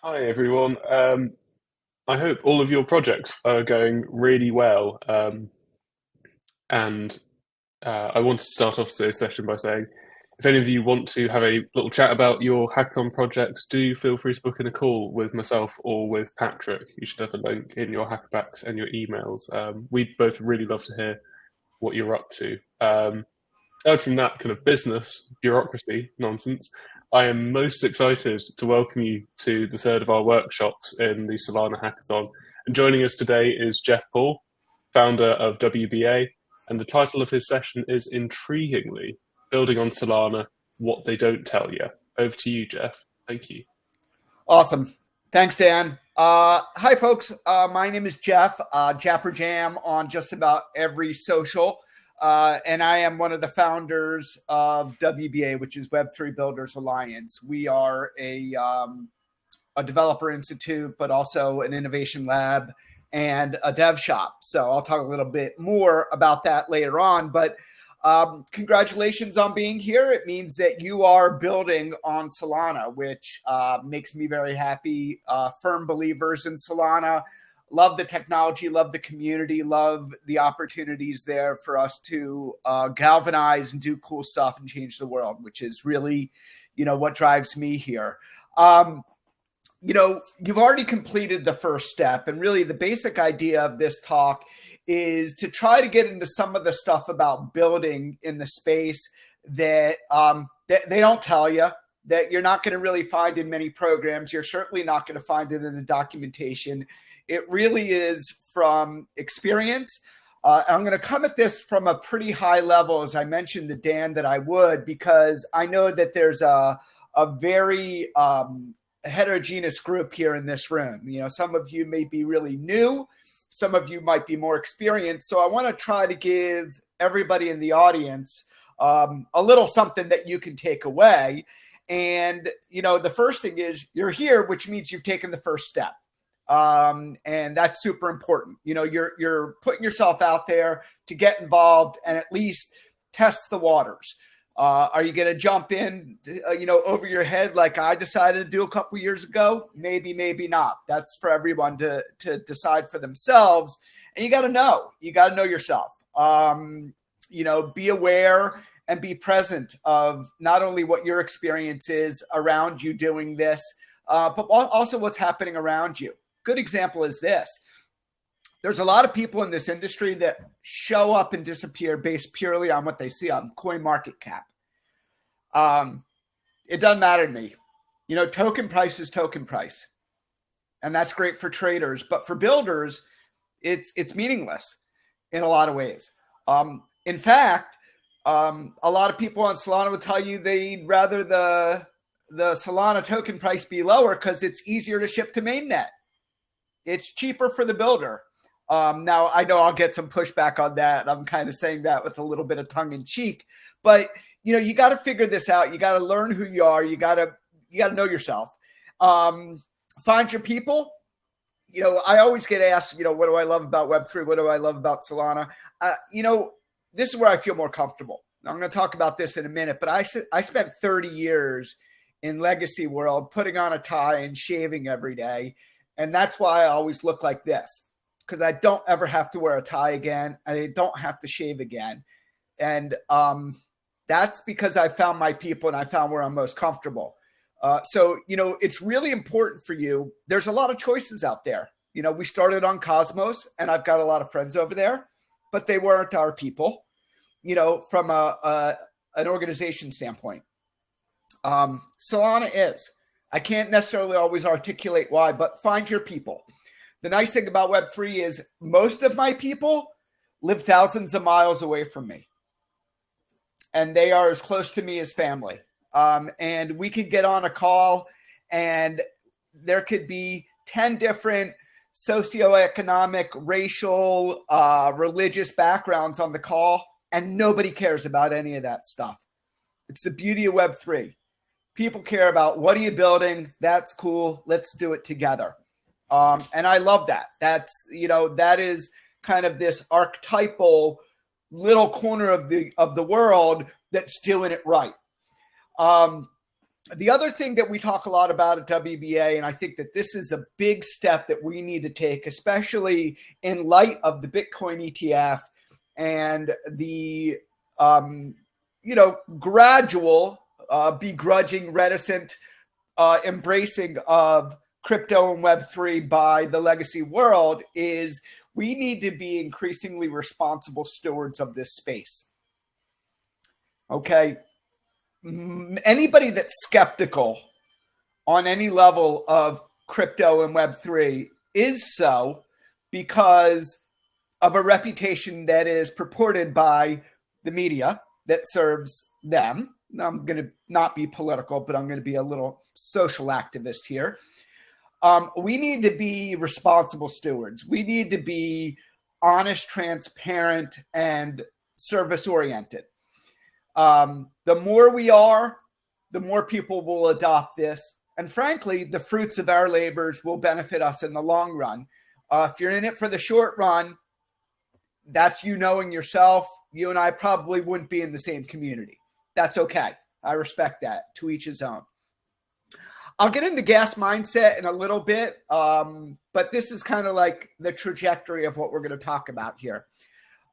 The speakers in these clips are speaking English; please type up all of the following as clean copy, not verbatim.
Hi everyone. I hope all of your projects are going really well. And I wanted to start off today's session by saying, if any of you want to have a little chat about your hackathon projects, do feel free to book in a call with myself or with Patrick. You should have a link in your hackbacks and your emails. We'd both really love to hear what you're up to. Aside from that kind of business, bureaucracy nonsense, I am most excited to welcome you to the third of our workshops in the Solana Hackathon. And joining us today is Jeff Paul, founder of WBA, and the title of his session is intriguingly Building on Solana, What They Don't Tell You. Over to you, Jeff. Thank you. Awesome. Thanks, Dan. Hi, folks. My name is Jeff, Japper Jam on just about every social. And I am one of the founders of WBA, which is Web3 Builders Alliance. We are a developer institute, but also an innovation lab and a dev shop. So I'll talk a little bit more about that later on. But congratulations on being here. It means that you are building on Solana, which makes me very happy. Firm believers in Solana. Love the technology, love the community, love the opportunities there for us to galvanize and do cool stuff and change the world, which is really, what drives me here. You've already completed the first step, and really the basic idea of this talk is to try to get into some of the stuff about building in the space that they don't tell you, that you're not going to really find in many programs. You're certainly not going to find it in the documentation. It really is from experience. I'm going to come at this from a pretty high level, as I mentioned to Dan that I would, because I know that there's a very heterogeneous group here in this room. Some of you may be really new. Some of you might be more experienced. So I want to try to give everybody in the audience a little something that you can take away. And, the first thing is you're here, which means you've taken the first step. And that's super important. You're putting yourself out there to get involved and at least test the waters. Are you going to jump in, over your head like I decided to do a couple years ago? Maybe, maybe not. That's for everyone to decide for themselves. And you got to know yourself. Be aware and be present of not only what your experience is around you doing this, but also what's happening around you. Good example is this. There's a lot of people in this industry that show up and disappear based purely on what they see on CoinMarketCap. It doesn't matter to me. Token price is token price. And that's great for traders. But for builders, it's meaningless in a lot of ways. In fact, a lot of people on Solana would tell you they'd rather the Solana token price be lower because it's easier to ship to mainnet. It's cheaper for the builder. Now, I know I'll get some pushback on that. I'm kind of saying that with a little bit of tongue in cheek. But, you got to figure this out. You got to learn who you are. You got to know yourself. Find your people. I always get asked, what do I love about Web3? What do I love about Solana? This is where I feel more comfortable. I'm going to talk about this in a minute, but I spent 30 years in legacy world putting on a tie and shaving every day. And that's why I always look like this, because I don't ever have to wear a tie again. I don't have to shave again. And that's because I found my people and I found where I'm most comfortable. So it's really important for you. There's a lot of choices out there. We started on Cosmos and I've got a lot of friends over there, but they weren't our people, from an organization standpoint. Solana is. I can't necessarily always articulate why, but find your people. The nice thing about Web3 is most of my people live thousands of miles away from me. And they are as close to me as family. And we could get on a call and there could be 10 different socioeconomic, racial, religious backgrounds on the call, and nobody cares about any of that stuff. It's the beauty of Web3. People care about what are you building? That's cool. Let's do it together. And I love that. That is kind of this archetypal little corner of the world that's doing it right. The other thing that we talk a lot about at WBA, and I think that this is a big step that we need to take, especially in light of the Bitcoin ETF and the, gradual, begrudging, reticent embracing of crypto and Web3 by the legacy world, is we need to be increasingly responsible stewards of this space. Okay. Anybody that's skeptical on any level of crypto and Web3 is so because of a reputation that is purported by the media that serves them. Now, I'm going to not be political, but I'm going to be a little social activist here. We need to be responsible stewards. We need to be honest, transparent, and service-oriented. The more we are, the more people will adopt this. And frankly, the fruits of our labors will benefit us in the long run. If you're in it for the short run, that's you knowing yourself. You and I probably wouldn't be in the same community. That's okay. I respect that. To each his own. I'll get into gas mindset in a little bit, but this is kind of like the trajectory of what we're going to talk about here.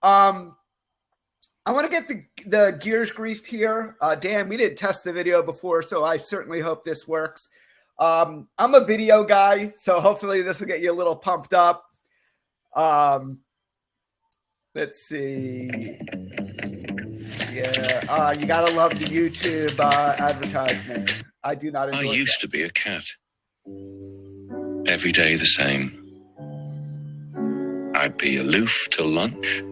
I want to get the gears greased here. Dan, we didn't test the video before, so I certainly hope this works. I'm a video guy, so hopefully this will get you a little pumped up. Let's see. Yeah, you got to love the YouTube advertisement. I do not enjoy I used to be a cat. Every day the same. I'd be aloof till lunch,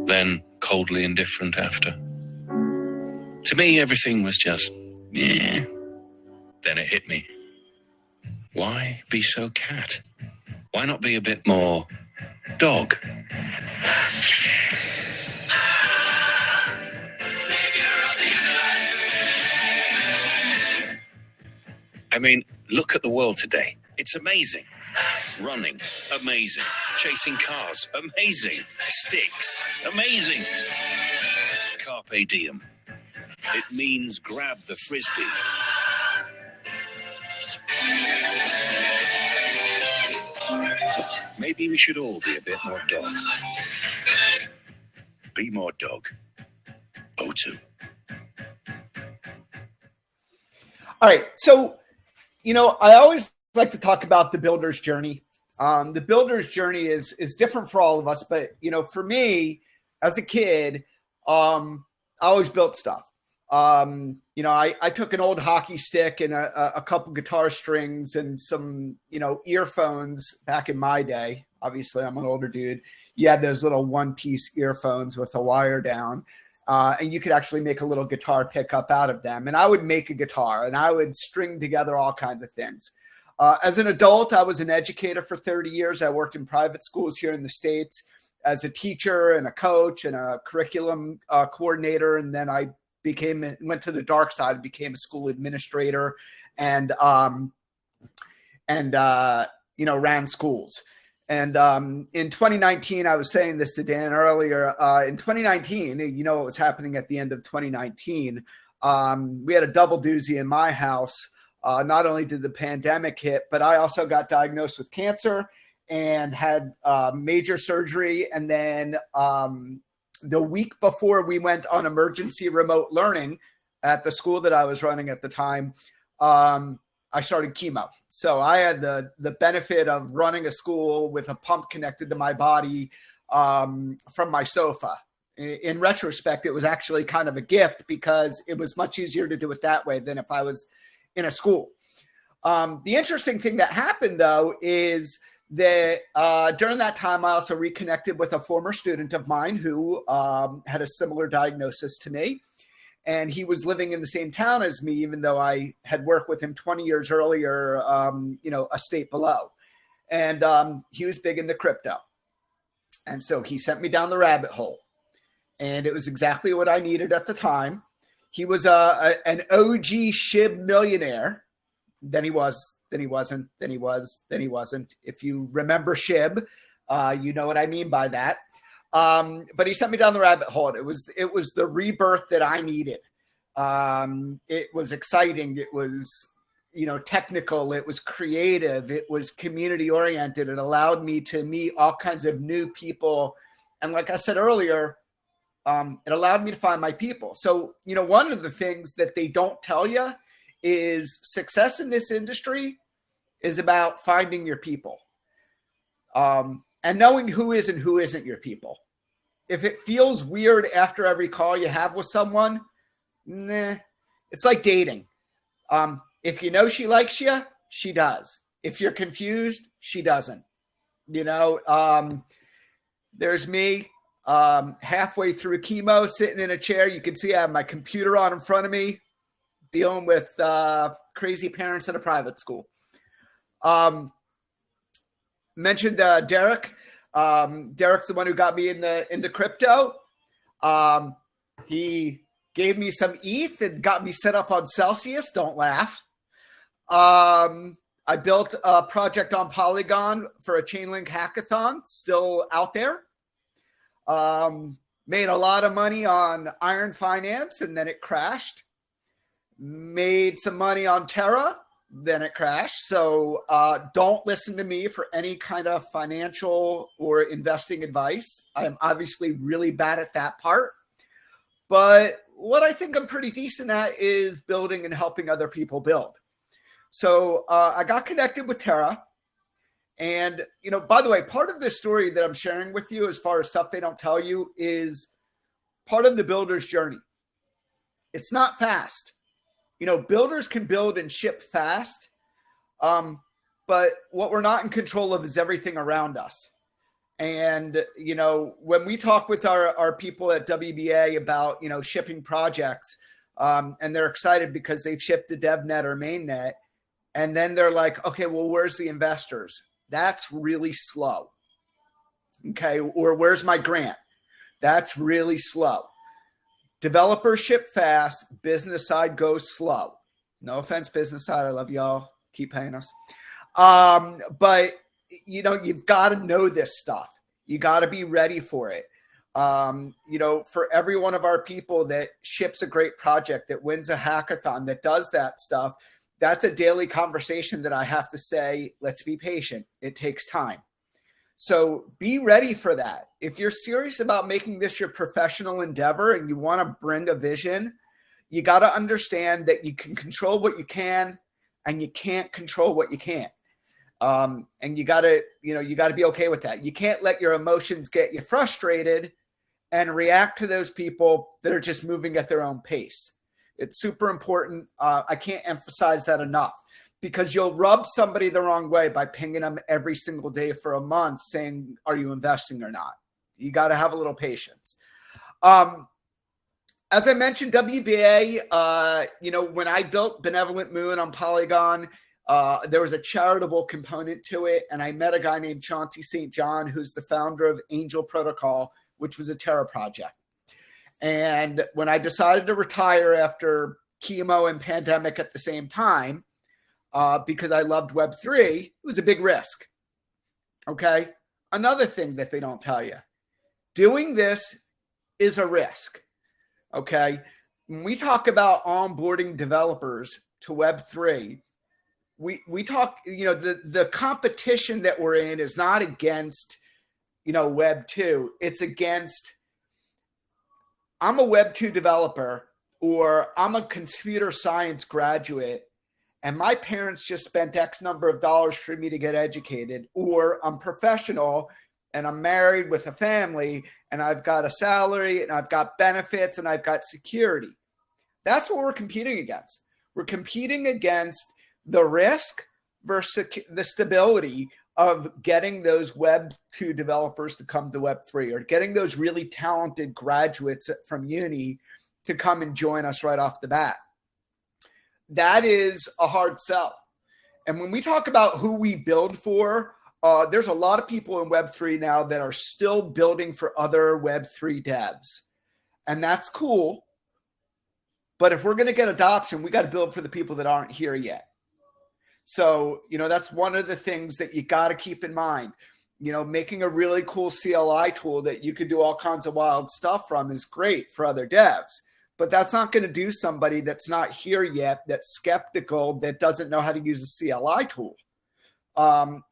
then coldly indifferent after. To me, everything was just, yeah. Then it hit me. Why be so cat? Why not be a bit more dog? I mean, look at the world today. It's amazing. Running, amazing. Chasing cars, amazing. Sticks, amazing. Carpe diem. It means grab the frisbee. Maybe we should all be a bit more dog. Be more dog. O2. All right, so I always like to talk about the builder's journey. The builder's journey is different for all of us, but for me as a kid, I always built stuff. I took an old hockey stick and a couple guitar strings and some earphones back in my day. Obviously, I'm an older dude. You had those little one-piece earphones with a wire down. And you could actually make a little guitar pickup out of them. And I would make a guitar and I would string together all kinds of things. As an adult, I was an educator for 30 years. I worked in private schools here in the States as a teacher and a coach and a curriculum coordinator. And then I went to the dark side and became a school administrator and ran schools. And in 2019, I was saying this to Dan earlier, in 2019, what was happening at the end of 2019, we had a double doozy in my house. Not only did the pandemic hit, but I also got diagnosed with cancer and had major surgery. And then the week before we went on emergency remote learning at the school that I was running at the time, I started chemo. So I had the benefit of running a school with a pump connected to my body from my sofa. In retrospect, it was actually kind of a gift because it was much easier to do it that way than if I was in a school. The interesting thing that happened, though, is that during that time, I also reconnected with a former student of mine who had a similar diagnosis to me. And he was living in the same town as me, even though I had worked with him 20 years earlier, a state below. And he was big into crypto. And so he sent me down the rabbit hole. And it was exactly what I needed at the time. He was an OG SHIB millionaire. Then he was, then he wasn't, then he was, then he wasn't. If you remember SHIB, you know what I mean by that. But he sent me down the rabbit hole. It was the rebirth that I needed. It was exciting. It was, technical. It was creative. It was community oriented. It allowed me to meet all kinds of new people. And like I said earlier, it allowed me to find my people. So, one of the things that they don't tell you is success in this industry is about finding your people, and knowing who is and who isn't your people. If it feels weird after every call you have with someone, it's like dating. If you know she likes you, she does. If you're confused, she doesn't. There's me halfway through chemo, sitting in a chair. You can see I have my computer on in front of me, dealing with crazy parents at a private school. Mentioned Derek. Derek's the one who got me into crypto. He gave me some ETH and got me set up on Celsius. Don't laugh. I built a project on Polygon for a Chainlink hackathon, still out there. Made a lot of money on Iron Finance, and then it crashed. Made some money on Terra, then it crashed. So don't listen to me for any kind of financial or investing advice. I am obviously really bad at that part. But what I think I'm pretty decent at is building and helping other people build. So I got connected with Terra. And, by the way, part of this story that I'm sharing with you, as far as stuff they don't tell you, is part of the builder's journey. It's not fast. Builders can build and ship fast. But what we're not in control of is everything around us. And, when we talk with our people at WBA about, shipping projects, and they're excited because they've shipped to DevNet or Mainnet, and then they're like, okay, well, where's the investors? That's really slow. Okay. Or where's my grant? That's really slow. Developers ship fast. Business side goes slow. No offense, business side. I love y'all. Keep paying us. But you've got to know this stuff. You got to be ready for it. For every one of our people that ships a great project, that wins a hackathon, that does that stuff, that's a daily conversation that I have to say, let's be patient. It takes time. So be ready for that. If you're serious about making this your professional endeavor and you want to bring a vision, you got to understand that you can control what you can and you can't control what you can't. And you got to be okay with that. You can't let your emotions get you frustrated and react to those people that are just moving at their own pace. It's super important. I can't emphasize that enough, because you'll rub somebody the wrong way by pinging them every single day for a month saying, are you investing or not? You got to have a little patience. As I mentioned, WBA, when I built Benevolent Moon on Polygon, there was a charitable component to it. And I met a guy named Chauncey St. John, who's the founder of Angel Protocol, which was a Terra project. And when I decided to retire after chemo and pandemic at the same time, because I loved Web3, it was a big risk. Okay. Another thing that they don't tell you, doing this is a risk. Okay. When we talk about onboarding developers to Web3, we talk, the competition that we're in is not against, Web2. It's against, I'm a Web2 developer, or I'm a computer science graduate, and my parents just spent X number of dollars for me to get educated, or I'm professional and I'm married with a family and I've got a salary and I've got benefits and I've got security. That's what we're competing against. We're competing against the risk versus the stability of getting those Web2 developers to come to Web3, or getting those really talented graduates from uni to come and join us right off the bat. That is a hard sell. And when we talk about who we build for, there's a lot of people in Web3 now that are still building for other Web3 devs. And that's cool. But if we're going to get adoption, we got to build for the people that aren't here yet. So, that's one of the things that you got to keep in mind. Making a really cool CLI tool that you could do all kinds of wild stuff from is great for other devs. but that's not going to do somebody that's not here yet, that's skeptical, that doesn't know how to use a CLI tool.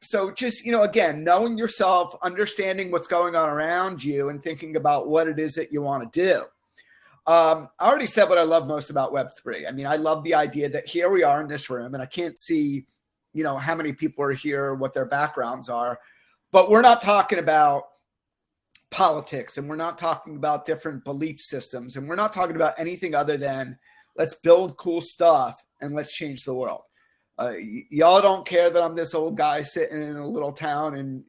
So just, again, knowing yourself, understanding what's going on around you, and thinking about what it is that you want to do. I already said what I love most about Web3. I mean, I love the idea that here we are in this room, and I can't see, how many people are here, what their backgrounds are, but we're not talking about politics, and we're not talking about different belief systems, and we're not talking about anything other than let's build cool stuff and let's change the world. Y'all don't care that I'm this old guy sitting in a little town in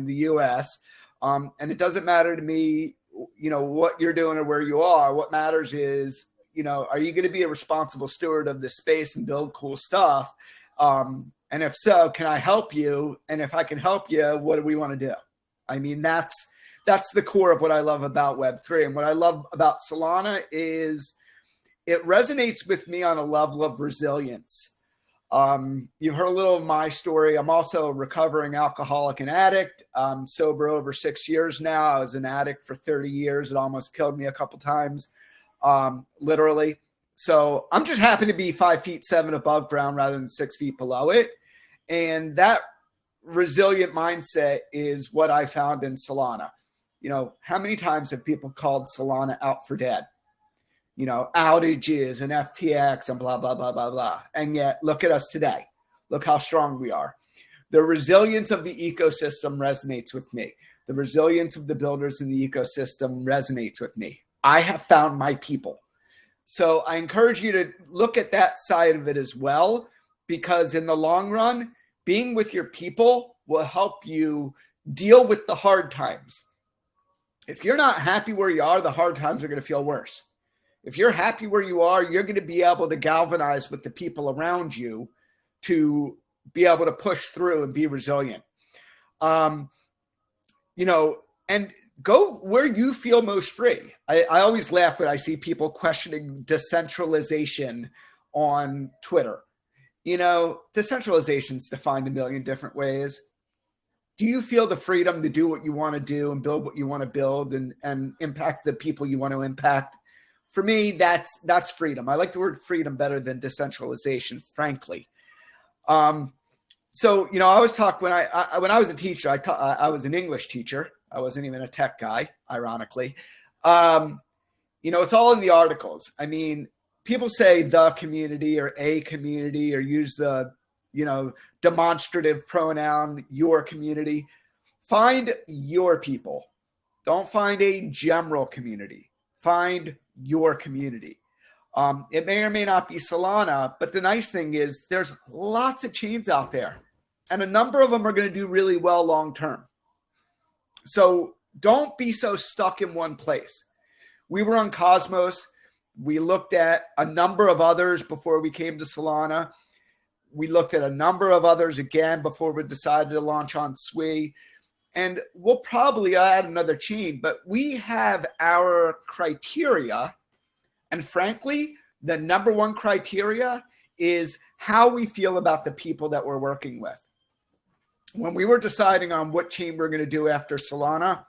the US. And it doesn't matter to me, what you're doing or where you are. What matters is, are you going to be a responsible steward of this space and build cool stuff? And if so, can I help you? And if I can help you, what do we want to do? I mean, that's the core of what I love about Web3. And what I love about Solana is it resonates with me on a level of resilience. You've heard a little of my story. I'm also a recovering alcoholic and addict. I'm sober over 6 years now. I was an addict for 30 years. It almost killed me a couple times, literally. So I'm just happy to be 5'7" above ground rather than 6 feet below it. And that resilient mindset is what I found in Solana. How many times have people called Solana out for dead? Outages and FTX and blah, blah, blah, blah, blah. And yet look at us today. Look how strong we are. The resilience of the ecosystem resonates with me. The resilience of the builders in the ecosystem resonates with me. I have found my people. So I encourage you to look at that side of it as well, because in the long run, being with your people will help you deal with the hard times. If you're not happy where you are, the hard times are going to feel worse. If you're happy where you are, you're going to be able to galvanize with the people around you to be able to push through and be resilient. And go where you feel most free. I always laugh when I see people questioning decentralization on Twitter. Decentralization is defined a million different ways. Do you feel the freedom to do what you want to do and build what you want to build and impact the people you want to impact? For me, that's freedom. I like the word freedom better than decentralization, frankly. I always talk when I was a teacher. I was an English teacher. I wasn't even a tech guy, ironically. It's all in the articles. I mean, people say the community or a community or use the demonstrative pronoun your community. Find your people. Don't find a general community. Find your community. It may or may not be Solana, but the nice thing is there's lots of chains out there, and a number of them are going to do really well long term. So don't be so stuck in one place. We were on Cosmos. We looked at a number of others before we came to Solana. We looked at a number of others again before we decided to launch on Sui. And we'll probably add another chain, but we have our criteria. And frankly, the number one criteria is how we feel about the people that we're working with. When we were deciding on what chain we're going to do after Solana,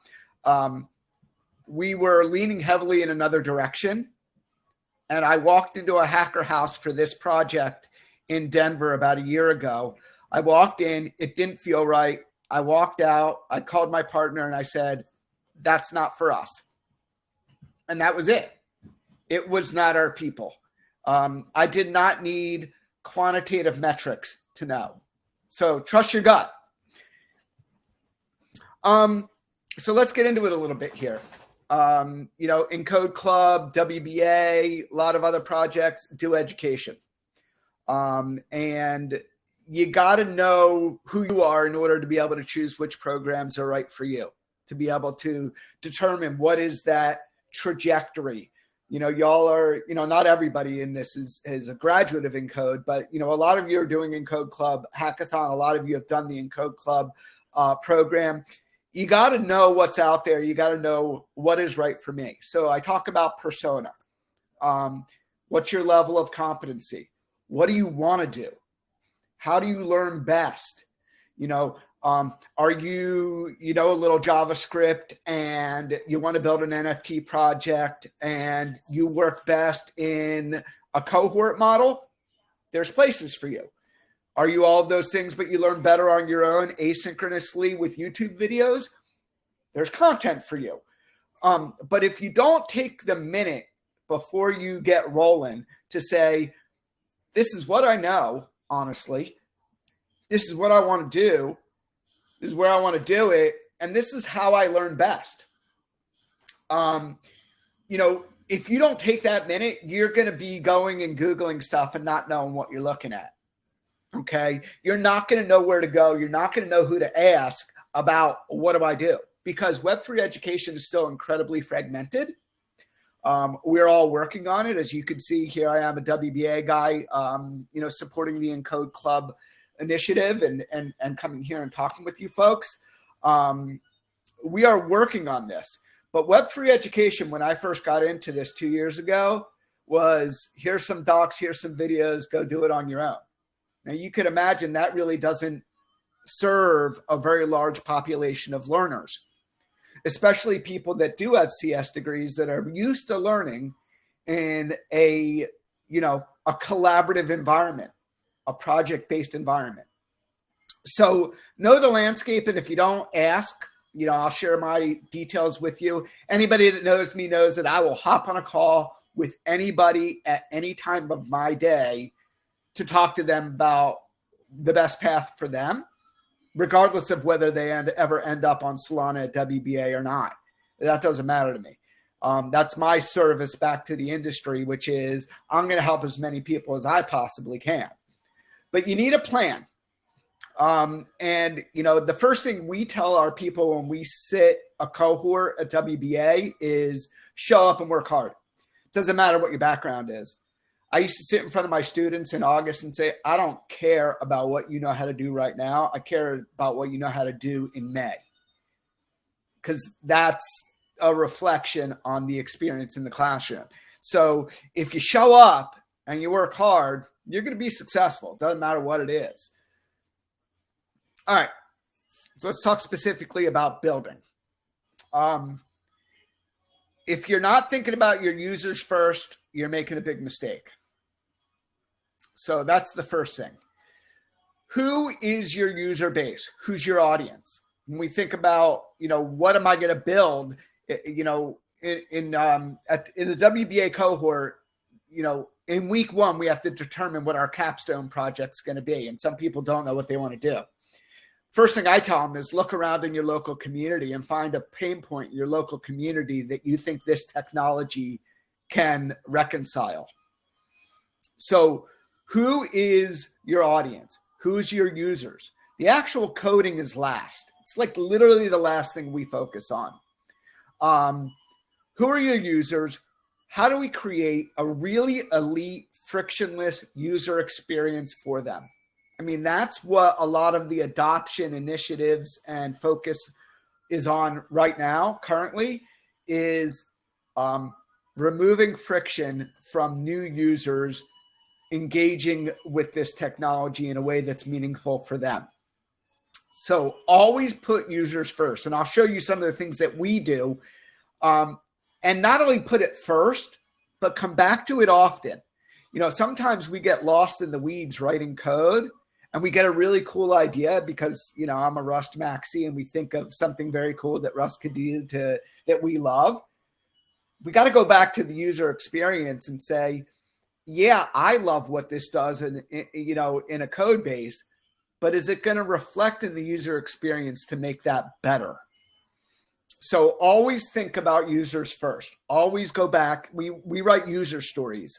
we were leaning heavily in another direction. And I walked into a hacker house for this project in Denver about a year ago. I walked in, it didn't feel right. I walked out, I called my partner and I said, that's not for us. And that was it. It was not our people. I did not need quantitative metrics to know. So trust your gut. So let's get into it a little bit here. Encode Club, WBA, a lot of other projects do education. And you got to know who you are in order to be able to choose which programs are right for you, to be able to determine what is that trajectory. Y'all are, not everybody in this is a graduate of Encode, but, a lot of you are doing Encode Club Hackathon. A lot of you have done the Encode Club program. You got to know what's out there. You got to know what is right for me. So I talk about persona. What's your level of competency? What do you want to do? How do you learn best? Are you, a little JavaScript and you want to build an NFT project and you work best in a cohort model? There's places for you. Are you all of those things, but you learn better on your own asynchronously with YouTube videos? There's content for you. But if you don't take the minute before you get rolling to say, this is what I know, honestly, this is what I want to do, this is where I want to do it, and this is how I learn best. If you don't take that minute, you're going to be going and Googling stuff and not knowing what you're looking at. Okay. You're not going to know where to go. You're not going to know who to ask about what do I do, because Web3 education is still incredibly fragmented. We're all working on it. As you can see here, I am a WBA guy, supporting the Encode Club initiative and coming here and talking with you folks. We are working on this. But Web3 education, when I first got into this 2 years ago, was here's some docs, here's some videos, go do it on your own. Now, you could imagine that really doesn't serve a very large population of learners, especially people that do have CS degrees that are used to learning in a collaborative environment, a project-based environment. So know the landscape, and if you don't, ask. I'll share my details with you. Anybody that knows me knows that I will hop on a call with anybody at any time of my day to talk to them about the best path for them, regardless of whether they ever end up on Solana at WBA or not. That doesn't matter to me. That's my service back to the industry, which is I'm going to help as many people as I possibly can. But you need a plan. The first thing we tell our people when we sit a cohort at WBA is show up and work hard. Doesn't matter what your background is. I used to sit in front of my students in August and say, I don't care about what you know how to do right now. I care about what you know how to do in May. Because that's a reflection on the experience in the classroom. So if you show up and you work hard, you're going to be successful. Doesn't matter what it is. All right, so let's talk specifically about building. If you're not thinking about your users first, you're making a big mistake. So that's the first thing. Who is your user base? Who's your audience? When we think about, what am I going to build, in the WBA cohort, in week one, we have to determine what our capstone project's going to be. And some people don't know what they want to do. First thing I tell them is look around in your local community and find a pain point in your local community that you think this technology can reconcile. So who is your audience? Who's your users? The actual coding is last. It's like literally the last thing we focus on. Who are your users? How do we create a really elite, frictionless user experience for them? I mean, that's what a lot of the adoption initiatives and focus is on right now, currently, is removing friction from new users engaging with this technology in a way that's meaningful for them. So always put users first. And I'll show you some of the things that we do. And not only put it first, but come back to it often. Sometimes we get lost in the weeds writing code. And we get a really cool idea because, I'm a Rust maxi and we think of something very cool that Rust could do that we love. We got to go back to the user experience and say, yeah, I love what this does in a code base, but is it going to reflect in the user experience to make that better? So always think about users first. Always go back. We write user stories.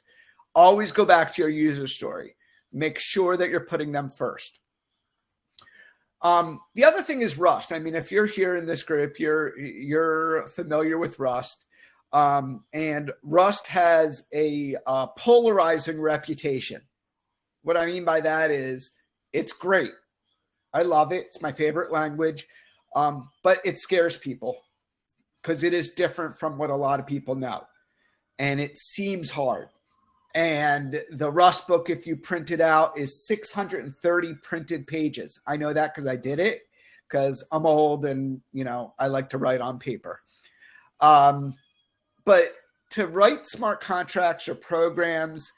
Always go back to your user story. Make sure that you're putting them first. The other thing is Rust. I mean, if you're here in this group, you're familiar with Rust. And Rust has a polarizing reputation. What I mean by that is it's great. I love it. It's my favorite language. But it scares people because it is different from what a lot of people know. And it seems hard. And the Rust book, if you print it out, is 630 printed pages. I know that because I did it, because I'm old and, you know, I like to write on paper. But to write smart contracts or programs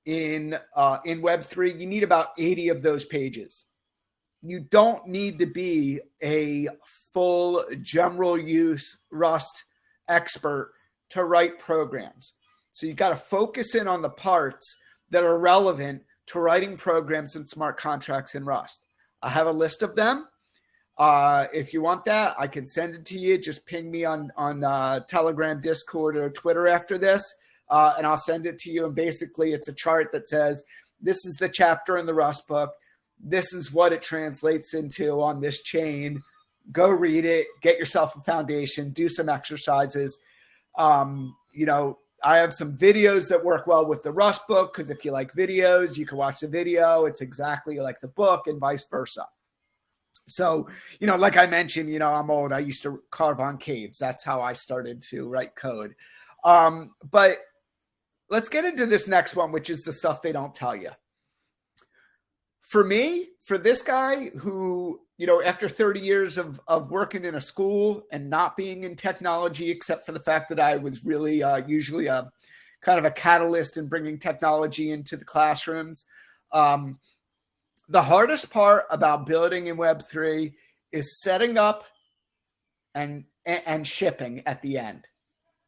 in Web3, you need about 80 of those pages. You don't need to be a full general use Rust expert to write programs. So you got to focus in on the parts that are relevant to writing programs and smart contracts in Rust. I have a list of them. If you want that, I can send it to you. Just ping me on Telegram, Discord, or Twitter after this, and I'll send it to you. And basically, it's a chart that says, this is the chapter in the Rust book. This is what it translates into on this chain. Go read it. Get yourself a foundation. Do some exercises. You know, I have some videos that work well with the Rust book, because if you like videos, you can watch the video. It's exactly like the book, and vice versa. So, you know, like I mentioned, you know, I'm old. I used to carve on caves. That's how I started to write code. But let's get into this next one, which is the stuff they don't tell you. For me, for this guy who, you know, after 30 years of working in a school and not being in technology, except for the fact that I was really usually a kind of a catalyst in bringing technology into the classrooms, the hardest part about building in Web3 is setting up and shipping at the end.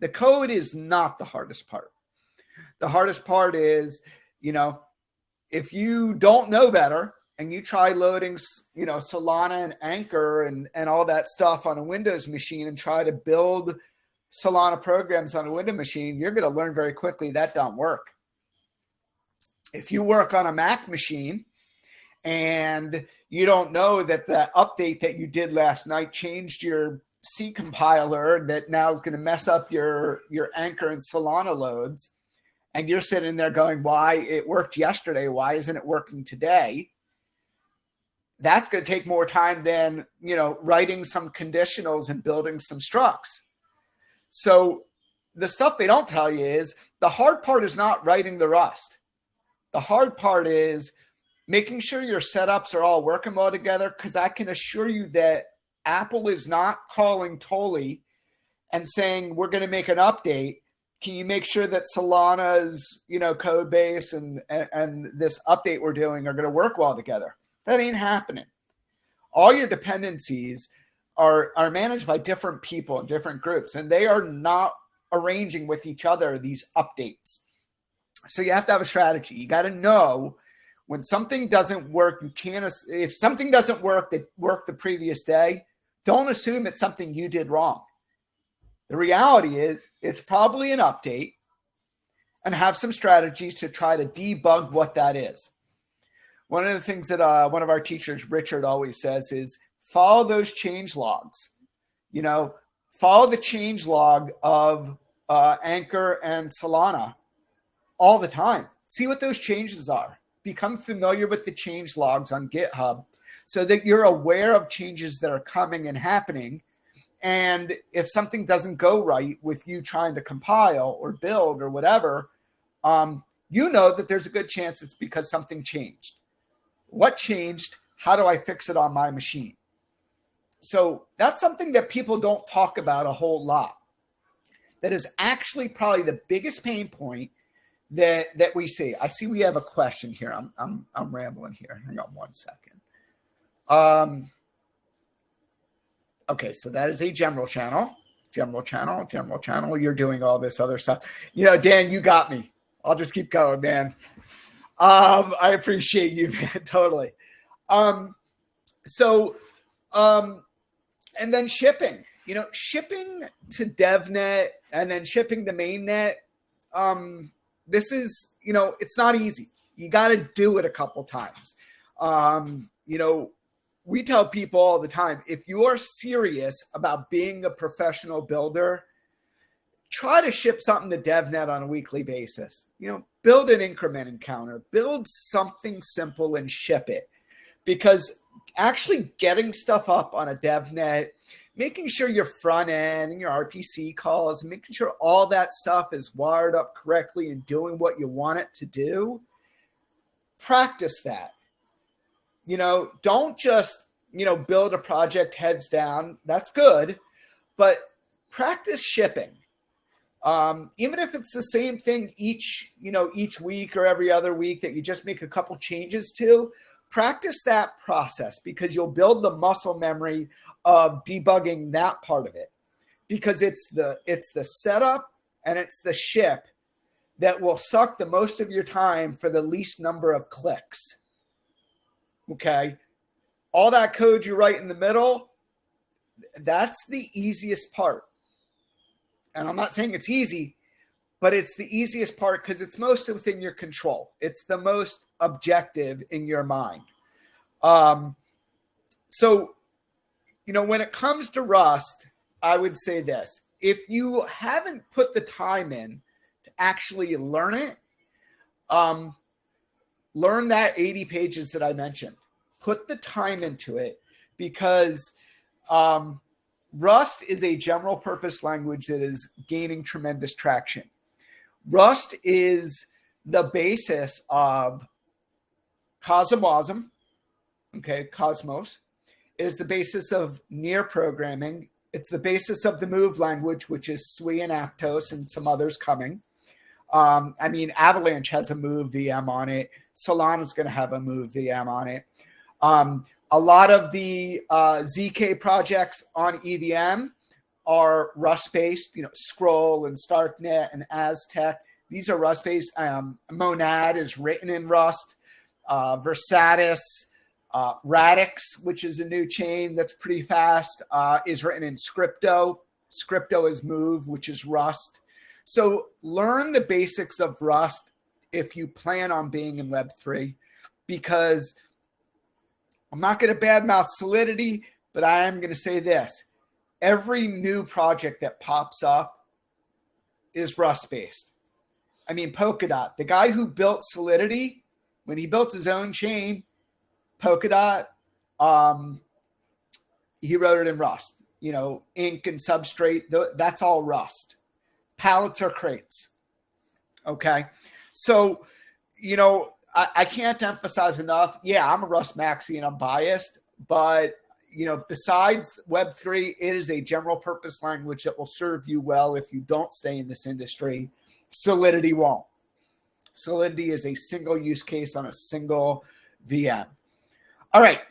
The code is not the hardest part. The hardest part is, you know, if you don't know better and you try loading, you know, Solana and Anchor and all that stuff on a Windows machine and try to build Solana programs on a Windows machine, you're going to learn very quickly that don't work. If you work on a Mac machine and you don't know that the update that you did last night changed your C compiler that now is going to mess up your Anchor and Solana loads, and you're sitting there going, why it worked yesterday, why isn't it working today? That's going to take more time than, you know, writing some conditionals and building some structs. So the stuff they don't tell you is the hard part is not writing the Rust. The hard part is making sure your setups are all working well together, because I can assure you that Apple is not calling Tolly and saying, we're going to make an update. Can you make sure that Solana's, you know, code base and this update we're doing are going to work well together? That ain't happening. All your dependencies are managed by different people and different groups, and they are not arranging with each other these updates. So you have to have a strategy. You got to know when something doesn't work. You can't, if something doesn't work that worked the previous day, don't assume it's something you did wrong. The reality is it's probably an update, and have some strategies to try to debug what that is. One of the things that one of our teachers, Richard, always says is follow those change logs. You know, follow the change log of Anchor and Solana all the time. See what those changes are. Become familiar with the change logs on GitHub so that you're aware of changes that are coming and happening. And if something doesn't go right with you trying to compile or build or whatever, you know that there's a good chance it's because something changed. What changed? How do I fix it on my machine? So that's something that people don't talk about a whole lot. That is actually probably the biggest pain point that we see. I see we have a question here. I'm rambling here. Hang on one second. Okay, so that is a general channel. General channel. You're doing all this other stuff. You know, Dan, you got me. I'll just keep going, man. I appreciate you, man. Totally. And then shipping. You know, shipping to DevNet and then shipping to mainnet. This is, you know, it's not easy. You got to do it a couple times. You know, we tell people all the time, if you are serious about being a professional builder, try to ship something to DevNet on a weekly basis. You know, build an increment encounter, build something simple and ship it. Because actually getting stuff up on a DevNet, making sure your front end and your RPC calls, making sure all that stuff is wired up correctly and doing what you want it to do, practice that. You know, don't just build a project heads down. That's good, but practice shipping. Even if it's the same thing each week or every other week that you just make a couple changes to, practice that process, because you'll build the muscle memory of debugging that part of it, because it's the setup and it's the ship that will suck the most of your time for the least number of clicks. Okay. All that code you write in the middle, that's the easiest part. And I'm not saying it's easy, but it's the easiest part because it's most within your control. It's the most objective in your mind. So, when it comes to Rust, I would say this. If you haven't put the time in to actually learn it, learn that 80 pages that I mentioned. Put the time into it, because Rust is a general purpose language that is gaining tremendous traction. Rust is the basis of Cosmos. It is the basis of near programming. It's the basis of the Move language, which is Sui and Aptos and some others coming. Avalanche has a Move VM on it. Solana is going to have a Move VM on it. A lot of the ZK projects on EVM are Rust-based, Scroll and StarkNet and Aztec. These are Rust-based. Monad is written in Rust. Versatis, Radix, which is a new chain that's pretty fast, is written in Scripto. Scripto is Move, which is Rust. So learn the basics of Rust if you plan on being in Web3, because I'm not going to badmouth Solidity, but I am going to say this. Every new project that pops up is Rust-based. Polkadot, the guy who built Solidity, when he built his own chain, Polkadot, he wrote it in Rust. Ink and Substrate, that's all Rust. Pallets are crates. Okay? So, I can't emphasize enough. Yeah, I'm a Rust maxi and I'm biased, but besides Web3, it is a general purpose language that will serve you well if you don't stay in this industry. Solidity won't. Solidity is a single use case on a single VM. All right.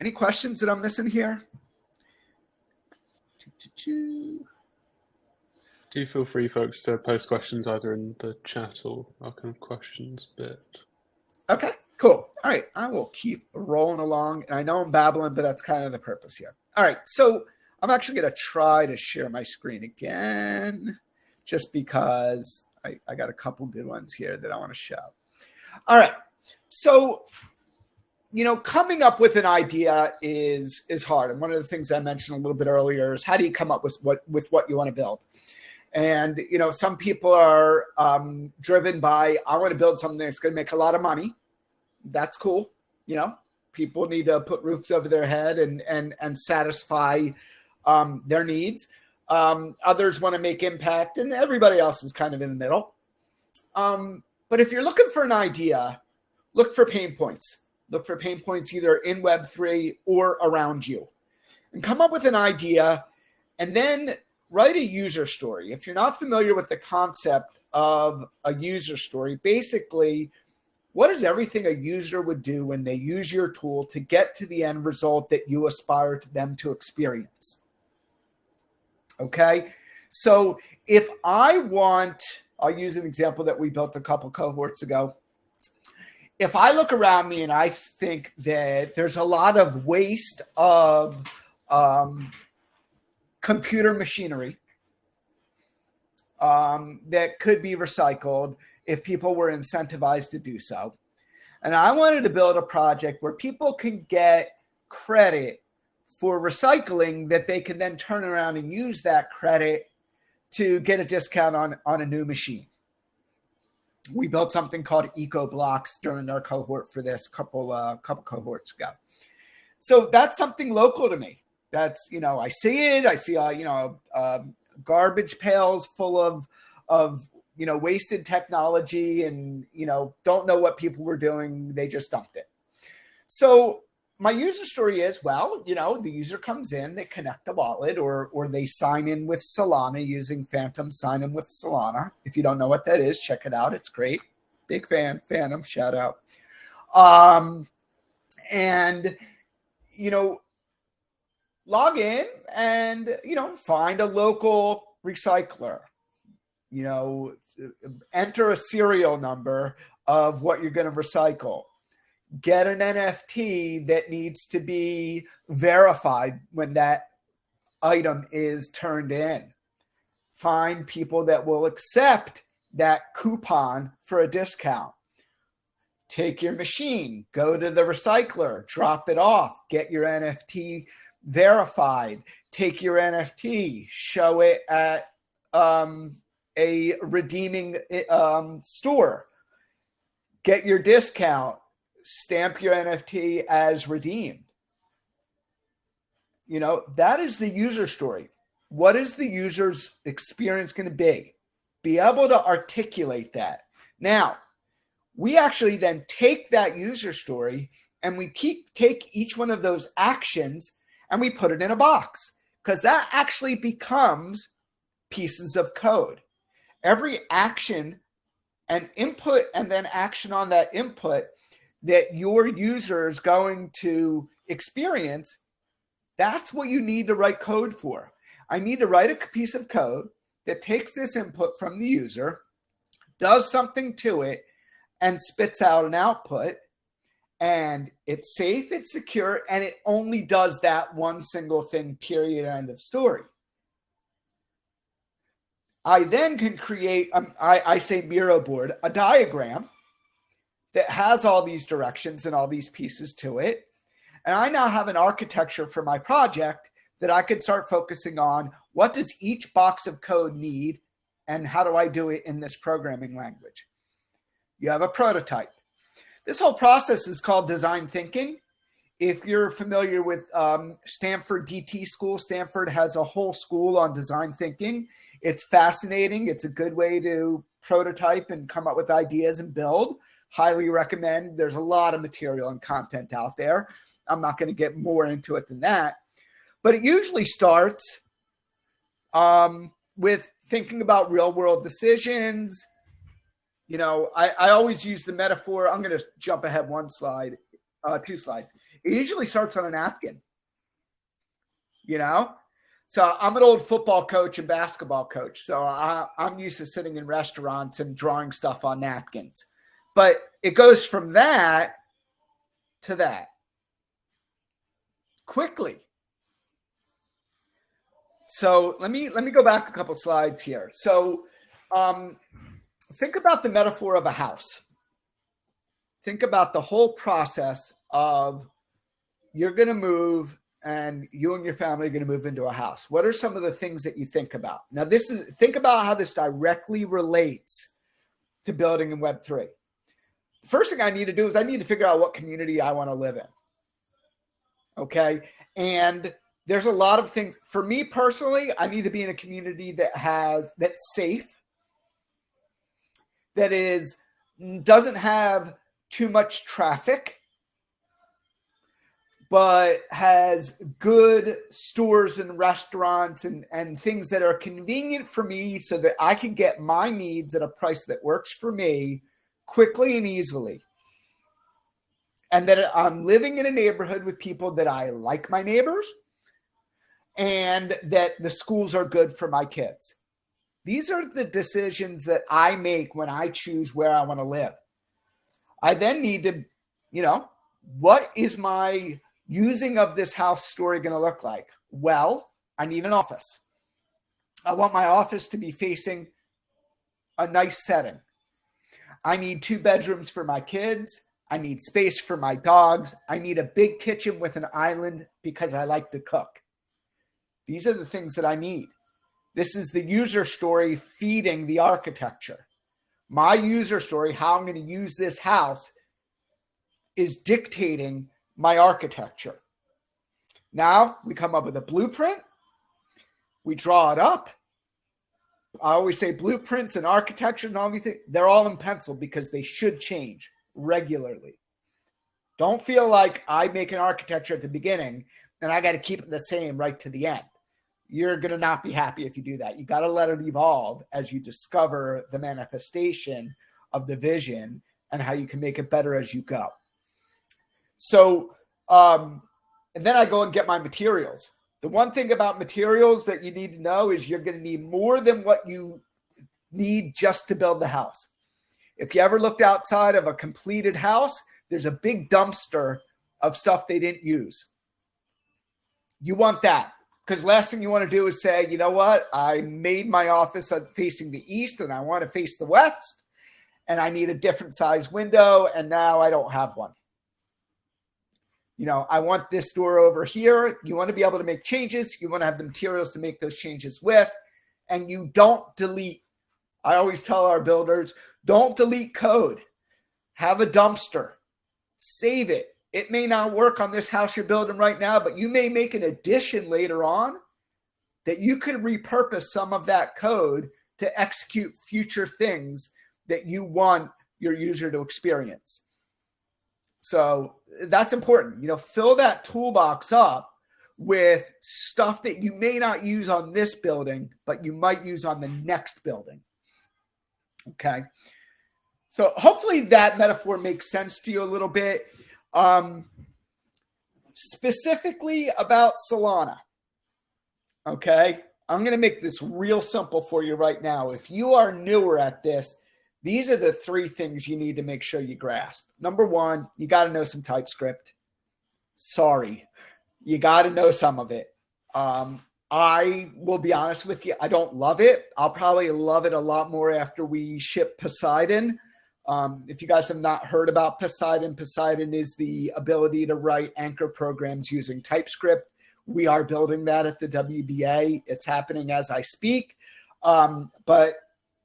Any questions that I'm missing here? Do feel free, folks, to post questions either in the chat or our kind of questions bit. Okay, cool. All right, I will keep rolling along. And I know I'm babbling, but that's kind of the purpose here. All right, so I'm actually going to try to share my screen again, just because I got a couple good ones here that I want to show. All right, so coming up with an idea is hard. And one of the things I mentioned a little bit earlier is how do you come up with what you want to build? And, some people are driven by, I want to build something that's going to make a lot of money. That's cool. People need to put roofs over their head and satisfy their needs. Others want to make impact, and everybody else is kind of in the middle. But if you're looking for an idea, look for pain points. Look for pain points either in Web3 or around you. And come up with an idea, and then write a user story. If you're not familiar with the concept of a user story, basically, what is everything a user would do when they use your tool to get to the end result that you aspire to them to experience? Okay? So if I'll use an example that we built a couple cohorts ago. If I look around me and I think that there's a lot of waste of computer machinery that could be recycled if people were incentivized to do so. And I wanted to build a project where people can get credit for recycling that they can then turn around and use that credit to get a discount on a new machine. We built something called Eco Blocks during our cohort for this couple cohorts ago. So that's something local to me. That's, I see it. I see, garbage pails full of wasted technology and, don't know what people were doing. They just dumped it. So my user story is, well, the user comes in, they connect a wallet, or they sign in with Solana using Phantom sign in with Solana. If you don't know what that is, check it out. It's great. Big fan, Phantom, shout out. And, log in and, find a local recycler, enter a serial number of what you're going to recycle. Get an NFT that needs to be verified when that item is turned in. Find people that will accept that coupon for a discount. Take your machine, go to the recycler, drop it off, get your NFT verified, take your NFT, show it at a redeeming store, get your discount, stamp your NFT as redeemed. That is the user story. What is the user's experience going to be? Be able to articulate that. Now, we actually then take that user story and we take each one of those actions and we put it in a box, because that actually becomes pieces of code. Every action and input and then action on that input that your user is going to experience, that's what you need to write code for. I need to write a piece of code that takes this input from the user, does something to it, and spits out an output. And it's safe, it's secure, and it only does that one single thing, period, end of story. I then can create, I say Miro board, a diagram that has all these directions and all these pieces to it. And I now have an architecture for my project that I could start focusing on. What does each box of code need, and how do I do it in this programming language? You have a prototype. This whole process is called design thinking. If you're familiar with Stanford DT school, Stanford has a whole school on design thinking. It's fascinating. It's a good way to prototype and come up with ideas and build. Highly recommend. There's a lot of material and content out there. I'm not going to get more into it than that. But it usually starts with thinking about real world decisions. I always use the metaphor. I'm going to jump ahead two slides. It usually starts on a napkin, So I'm an old football coach and basketball coach. So I'm used to sitting in restaurants and drawing stuff on napkins. But it goes from that to that quickly. So let me go back a couple slides here. So think about the metaphor of a house. Think about the whole process of you're going to move and you and your family are going to move into a house. What are some of the things that you think about? Now, think about how this directly relates to building in Web3. The first thing I need to do is I need to figure out what community I want to live in. Okay. And there's a lot of things. For me personally, I need to be in a community that's safe, that doesn't have too much traffic, but has good stores and restaurants and things that are convenient for me so that I can get my needs at a price that works for me quickly and easily. And that I'm living in a neighborhood with people that I like my neighbors, and that the schools are good for my kids. These are the decisions that I make when I choose where I want to live. I then need to, what is my using of this house story going to look like? Well, I need an office. I want my office to be facing a nice setting. I need 2 bedrooms for my kids. I need space for my dogs. I need a big kitchen with an island because I like to cook. These are the things that I need. This is the user story feeding the architecture. My user story, how I'm going to use this house, is dictating my architecture. Now we come up with a blueprint. We draw it up. I always say blueprints and architecture and all these things, they're all in pencil because they should change regularly. Don't feel like I make an architecture at the beginning and I got to keep it the same right to the end. You're going to not be happy if you do that. You got to let it evolve as you discover the manifestation of the vision and how you can make it better as you go. So, and then I go and get my materials. The one thing about materials that you need to know is you're going to need more than what you need just to build the house. If you ever looked outside of a completed house, there's a big dumpster of stuff they didn't use. You want that, because last thing you want to do is say, you know what, I made my office facing the east and I want to face the west and I need a different size window and now I don't have one. You know, I want this door over here. You want to be able to make changes. You want to have the materials to make those changes with, and you don't delete. I always tell our builders, don't delete code. Have a dumpster. Save it. It may not work on this house you're building right now, but you may make an addition later on that you could repurpose some of that code to execute future things that you want your user to experience. So that's important. You know, fill that toolbox up with stuff that you may not use on this building, but you might use on the next building. Okay. So hopefully that metaphor makes sense to you a little bit. Specifically about Solana. Okay. I'm going to make this real simple for you right now. If you are newer at this, these are the three things you need to make sure you grasp. Number one, you got to know some TypeScript. Sorry. You got to know some of it. I will be honest with you. I don't love it. I'll probably love it a lot more after we ship Poseidon. If you guys have not heard about Poseidon, Poseidon is the ability to write anchor programs using TypeScript. We are building that at the WBA. It's happening as I speak. But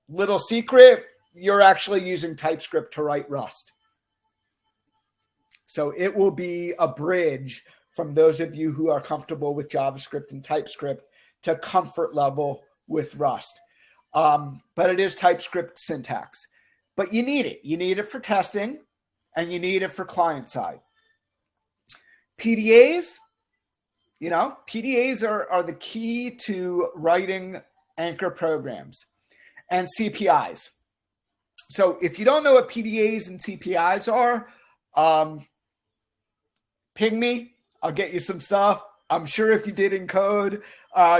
little secret, you're actually using TypeScript to write Rust. So it will be a bridge from those of you who are comfortable with JavaScript and TypeScript to comfort level with Rust. But it is TypeScript syntax. But you need it. You need it for testing, and you need it for client side. PDAs, you know, PDAs are the key to writing anchor programs, and CPIs. So if you don't know what PDAs and CPIs are, ping me. I'll get you some stuff. I'm sure if you did Encode,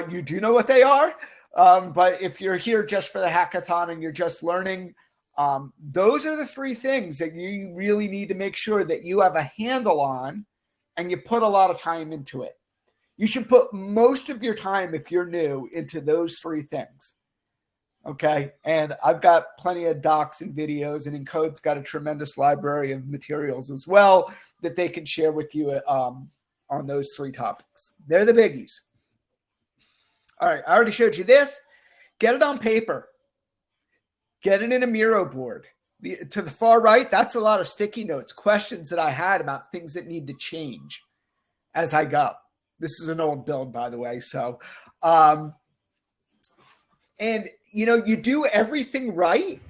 you do know what they are. But if you're here just for the hackathon and you're just learning, those are the three things that you really need to make sure that you have a handle on and you put a lot of time into it. You should put most of your time, if you're new, into those three things. Okay. And I've got plenty of docs and videos, and Encode's got a tremendous library of materials as well that they can share with you on those three topics. They're the biggies. All right. I already showed you this. Get it on paper. Get it in a Miro board. To the far right, that's a lot of sticky notes, questions that I had about things that need to change as I go. This is an old build, by the way. So, and you know, you do everything right.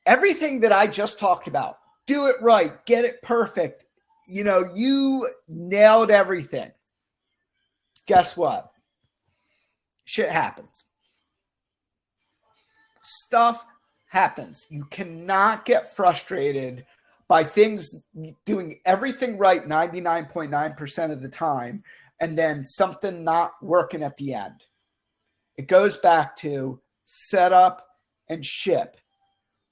Everything that I just talked about, do it right, get it perfect. You know, you nailed everything. Guess what? Shit happens. Stuff happens. You cannot get frustrated by things doing everything right 99.9% of the time and then something not working at the end. It goes back to setup and ship.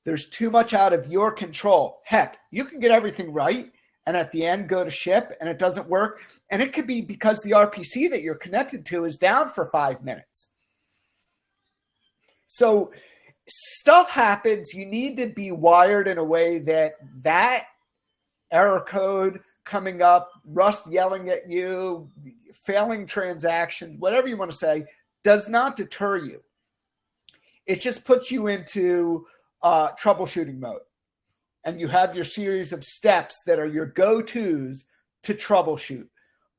There's too much out of your control. Heck, you can get everything right and at the end go to ship and it doesn't work. And it could be because the RPC that you're connected to is down for 5 minutes. So stuff happens. You need to be wired in a way that error code coming up, Rust yelling at you, failing transactions, whatever you want to say, does not deter you. It just puts you into troubleshooting mode. And you have your series of steps that are your go-tos to troubleshoot.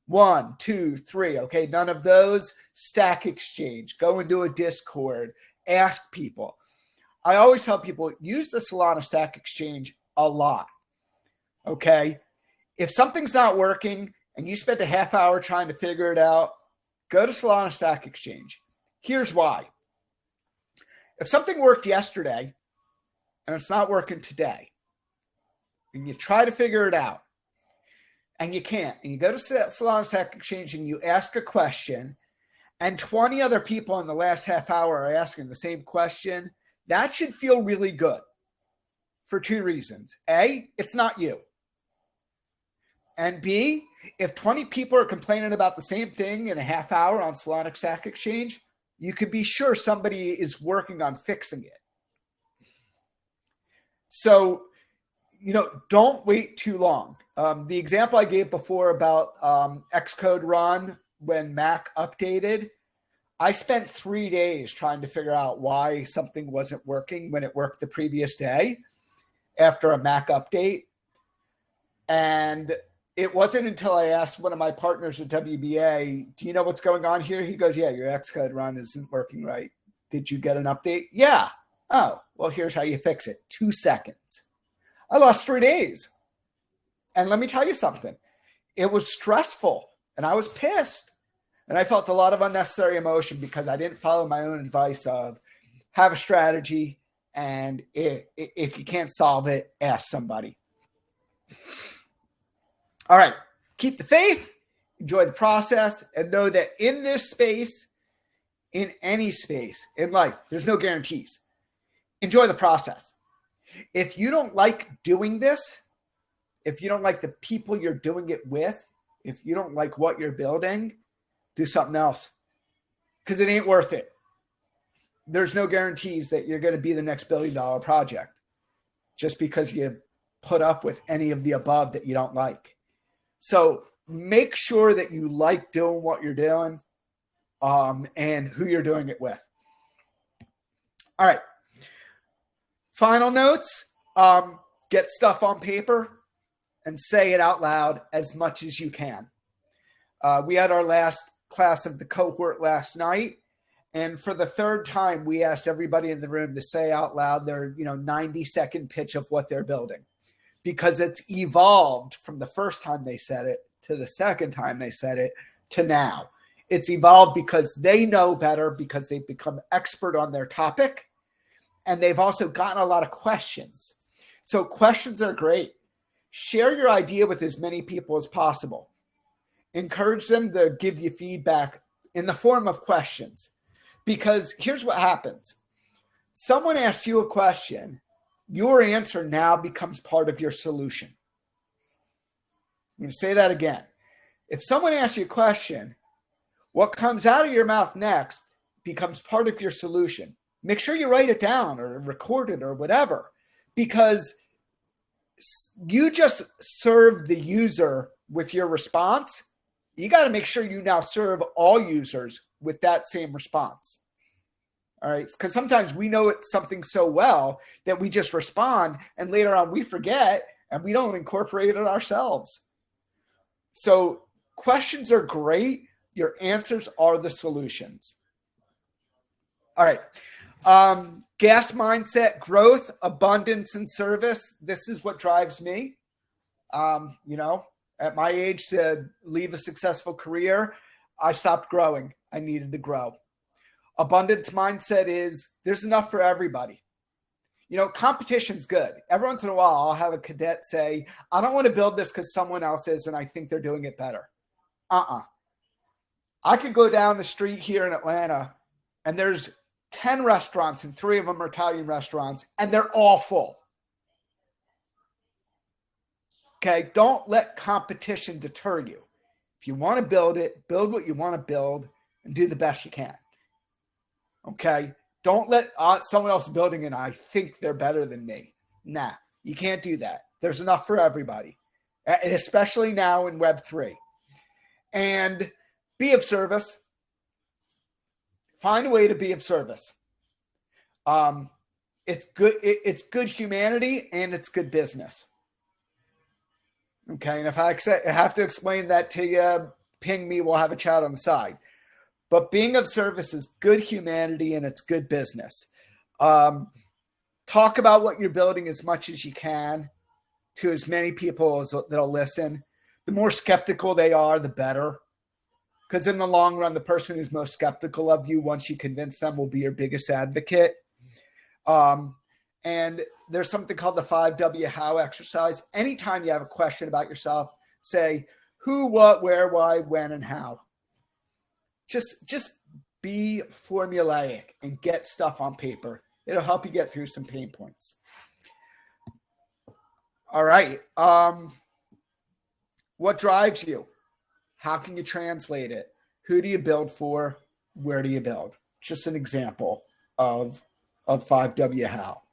1, 2, 3. Okay, none of those. Stack Exchange. Go into a Discord. Ask people. I always tell people, use the Solana Stack Exchange a lot. Okay? If something's not working and you spent a half hour trying to figure it out, go to Solana Stack Exchange. Here's why. If something worked yesterday and it's not working today, and you try to figure it out, and you can't, and you go to Solana Stack Exchange and you ask a question, and 20 other people in the last half hour are asking the same question, that should feel really good for two reasons. A, it's not you. And B, if 20 people are complaining about the same thing in a half hour on Solana Stack Exchange, you can be sure somebody is working on fixing it. So, don't wait too long. The example I gave before about Xcode run when Mac updated, I spent 3 days trying to figure out why something wasn't working when it worked the previous day after a Mac update. And it wasn't until I asked one of my partners at WBA, do you know what's going on here? He goes, yeah, your Xcode run isn't working right. Did you get an update? Yeah. Oh, well, here's how you fix it. 2 seconds. I lost 3 days. And let me tell you something. It was stressful and I was pissed. And I felt a lot of unnecessary emotion because I didn't follow my own advice of have a strategy. And if you can't solve it, ask somebody. All right. Keep the faith, enjoy the process, and know that in this space, in any space in life, there's no guarantees. Enjoy the process. If you don't like doing this, if you don't like the people you're doing it with, if you don't like what you're building, do something else because it ain't worth it. There's no guarantees that you're going to be the next $1 billion project just because you put up with any of the above that you don't like. So make sure that you like doing what you're doing and who you're doing it with. All right. Final notes, get stuff on paper and say it out loud as much as you can. We had our last class of the cohort last night. And for the third time, we asked everybody in the room to say out loud their 90-second pitch of what they're building. Because it's evolved from the first time they said it to the second time they said it to now. It's evolved because they know better, because they've become expert on their topic. And they've also gotten a lot of questions. So questions are great. Share your idea with as many people as possible. Encourage them to give you feedback in the form of questions. Because here's what happens. Someone asks you a question. Your answer now becomes part of your solution. I'm going to say that again. If someone asks you a question, what comes out of your mouth next becomes part of your solution. Make sure you write it down or record it or whatever, because you just served the user with your response. You got to make sure you now serve all users with that same response. All right. Because sometimes we know it's something so well that we just respond and later on we forget and we don't incorporate it ourselves. So questions are great. Your answers are the solutions. All right. Gas mindset, growth, abundance, and service. This is what drives me. At my age to leave a successful career, I stopped growing. I needed to grow. Abundance mindset is there's enough for everybody. Competition's good. Every once in a while, I'll have a cadet say, I don't want to build this because someone else is and I think they're doing it better. I could go down the street here in Atlanta and there's 10 restaurants and 3 of them are Italian restaurants and they're all full. Okay, don't let competition deter you. If you want to build it, build what you want to build and do the best you can. Okay, don't let someone else building it. I think they're better than me. Nah, you can't do that. There's enough for everybody, especially now in Web3. And be of service. Find a way to be of service. It's good. It's good humanity and it's good business. Okay, and if I have to explain that to you, ping me. We'll have a chat on the side. But being of service is good humanity and it's good business. Talk about what you're building as much as you can to as many people as that'll listen. the more skeptical they are, the better. Because in the long run, the person who's most skeptical of you, once you convince them, will be your biggest advocate. And there's something called the 5W how exercise. Anytime you have a question about yourself, say who, what, where, why, when, and how. Just be formulaic and get stuff on paper. It'll help you get through some pain points. All right. What drives you? How can you translate it? Who do you build for? Where do you build? Just an example of 5W how.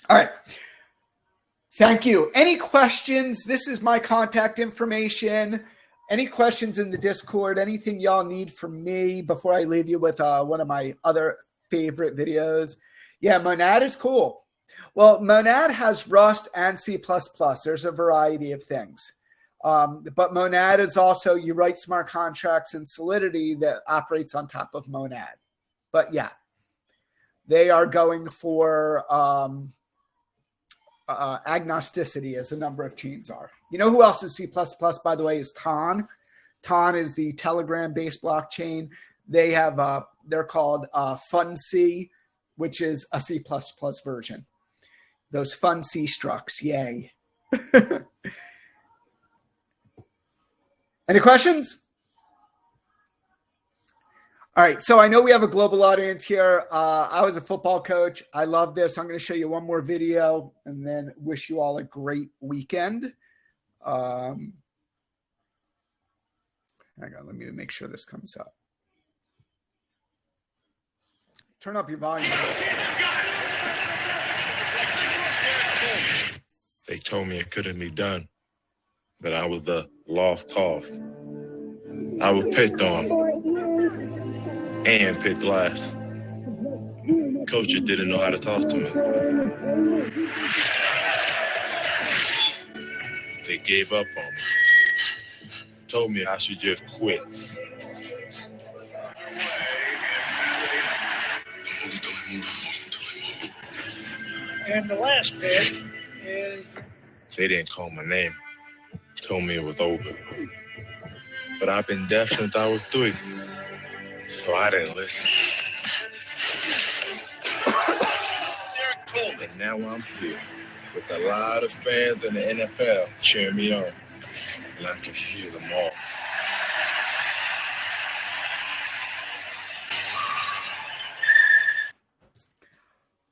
All right. Thank you. Any questions? This is my contact information. Any questions in the Discord? Anything y'all need from me before I leave you with one of my other favorite videos? Yeah, Monad is cool. Well, Monad has Rust and C++. There's a variety of things. But Monad is also, you write smart contracts in Solidity that operates on top of Monad. But yeah, they are going for agnosticity, as a number of chains are. You know who else is C++, by the way, is Ton. Ton is the Telegram-based blockchain. They have, they're called FunC, which is a C++ version. Those FunC structs, yay. Any questions? All right, so I know we have a global audience here. I was a football coach. I love this. I'm going to show you one more video and then wish you all a great weekend. Hang on, let me make sure this comes up. Turn up your volume. They told me it couldn't be done, that I was the lost cause. I was picked on and picked last. Coaches didn't know how to talk to me. They gave up on me. Told me I should just quit. And the last bit is... They didn't call my name. Told me it was over. But I've been deaf since I was 3. So I didn't listen. And now I'm here with a lot of fans in the NFL cheering me on. And I can hear them all.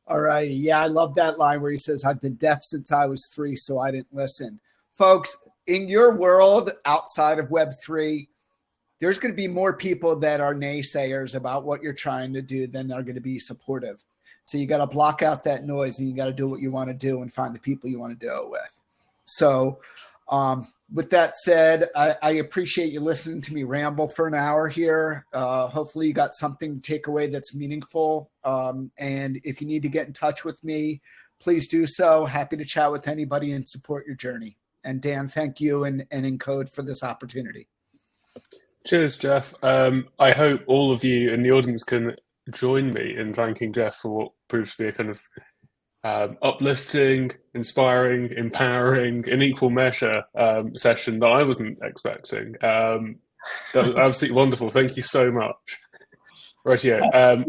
All righty. Yeah, I love that line where he says, I've been deaf since I was 3, so I didn't listen. Folks, in your world outside of Web3, there's going to be more people that are naysayers about what you're trying to do than are going to be supportive. So you got to block out that noise and you got to do what you want to do and find the people you want to do it with. So with that said, I appreciate you listening to me ramble for an hour here. Hopefully you got something to take away that's meaningful. And if you need to get in touch with me, please do so. Happy to chat with anybody and support your journey. And Dan, thank you and Encode for this opportunity. Cheers, Jeff. I hope all of you in the audience can join me in thanking Jeff for what proves to be a kind of uplifting, inspiring, empowering, in equal measure session that I wasn't expecting. That was absolutely wonderful. Thank you so much. Right, yeah.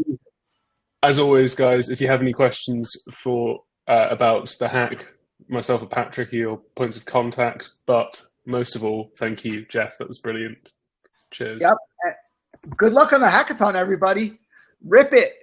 As always, guys, if you have any questions for about the hack, myself or Patrick are your points of contact. But most of all, thank you, Jeff. That was brilliant. Cheers. Yep. Good luck on the hackathon, everybody. Rip it.